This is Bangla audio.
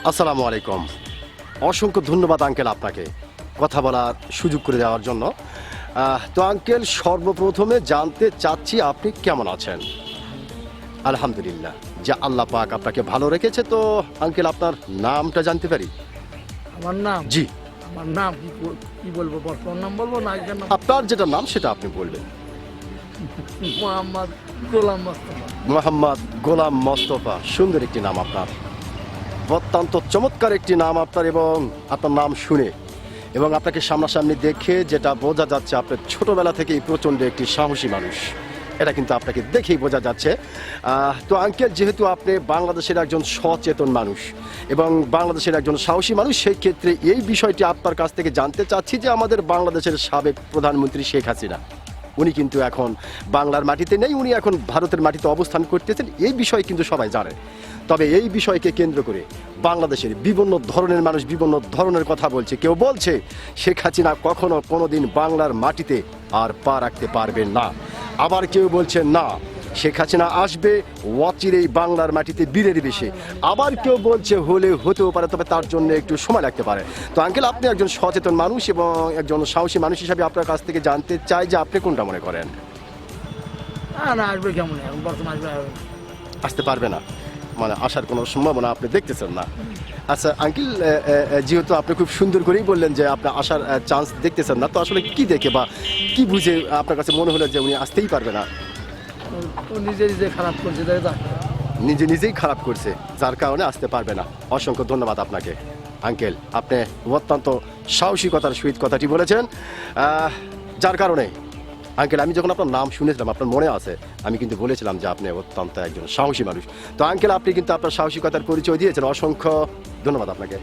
আসসালামু আলাইকুম। অসংখ্য ধন্যবাদ আঙ্কেল আপনাকে কথা বলার সুযোগ করে দেওয়ার জন্য। তো আঙ্কেল, সর্বপ্রথমে জানতে চাচ্ছি আপনি কেমন আছেন? আলহামদুলিল্লাহ, যে আল্লাহ পাক আপনাকে ভালো রেখেছে। তো আঙ্কেল, আপনার নামটা জানতে পারি? আমার নাম জি। আমার নাম কি বলবো, বর্তমান নাম বলবো না আগের নাম? আপনার যেটা নাম সেটা আপনি বলবেন। মোহাম্মদ গোলাম মোস্তফা। মোহাম্মদ গোলাম মোস্তফা, সুন্দর একটি নাম আপনার, অত্যন্ত চমৎকার একটি নাম আপনার। এবং আপনার নাম শুনে এবং আপনাকে সামনাসামনি দেখে যেটা বোঝা যাচ্ছে, আপনার ছোটবেলা থেকেই প্রচণ্ড একটি সাহসী মানুষ, এটা কিন্তু আপনাকে দেখেই বোঝা যাচ্ছে। তো আঙ্কেল, যেহেতু আপনি বাংলাদেশের একজন সচেতন মানুষ এবং বাংলাদেশের একজন সাহসী মানুষ, সেই ক্ষেত্রে এই বিষয়টি আপনার কাছ থেকে জানতে চাচ্ছি যে আমাদের বাংলাদেশের সাবেক প্রধানমন্ত্রী শেখ হাসিনা, উনি কিন্তু এখন বাংলার মাটিতে নেই, উনি এখন ভারতের মাটিতে অবস্থান করতেছেন। এই বিষয় কিন্তু সবাই জানে। তবে এই বিষয়কে কেন্দ্র করে বাংলাদেশের বিভিন্ন ধরনের মানুষ বিভিন্ন ধরনের কথা বলছে। কেউ বলছে শেখ হাসিনা কখনো কোনোদিন বাংলার মাটিতে আর পা রাখতে পারবেন না, আবার কেউ বলছে না, শেখ হাসিনা আসবে অচিরেই বাংলার মাটিতে বীরের বেশে, আবার কেউ বলছে হলে হতেও পারে, তবে তার জন্য একটু সময় লাগতে পারে। তো আঙ্কেল, আপনি একজন সচেতন মানুষ এবং একজন সাহসী মানুষ হিসাবে আপনার কাছ থেকে জানতে চাই যে আপনি কোনটা মনে করেন? না আসবে কেমন, এখন বর্তমান আসবে আসতে পারবে না, মানে আসার কোনো সম্ভাবনা আপনি দেখতেছেন না। আচ্ছা আঙ্কেল, যেহেতু আপনি খুব সুন্দর করেই বললেন যে আপনি আসার চান্স দেখতেছেন না, তো আসলে কি দেখে বা কি বুঝে আপনার কাছে মনে হলো যে উনি আসতেই পারবে না? ও নিজে নিজে খারাপ করছে, তাই তো। নিজে নিজেই খারাপ করছে, যার কারণে আসতে পারবে না। অসংখ্য ধন্যবাদ আপনাকে আঙ্কেল, আপনি অত্যন্ত সাহসিকতার সহিত কথাটি বলেছেন। যার কারণে আঙ্কেল, আমি যখন আপনার নাম শুনেছিলাম, আপনার মনে আছে, আমি কিন্তু বলেছিলাম যে আপনি অত্যন্ত একজন সাহসী মানুষ। তো আঙ্কেল, আপনি কিন্তু আপনার সাহসিকতার পরিচয় দিয়েছেন। অসংখ্য ধন্যবাদ আপনাকে।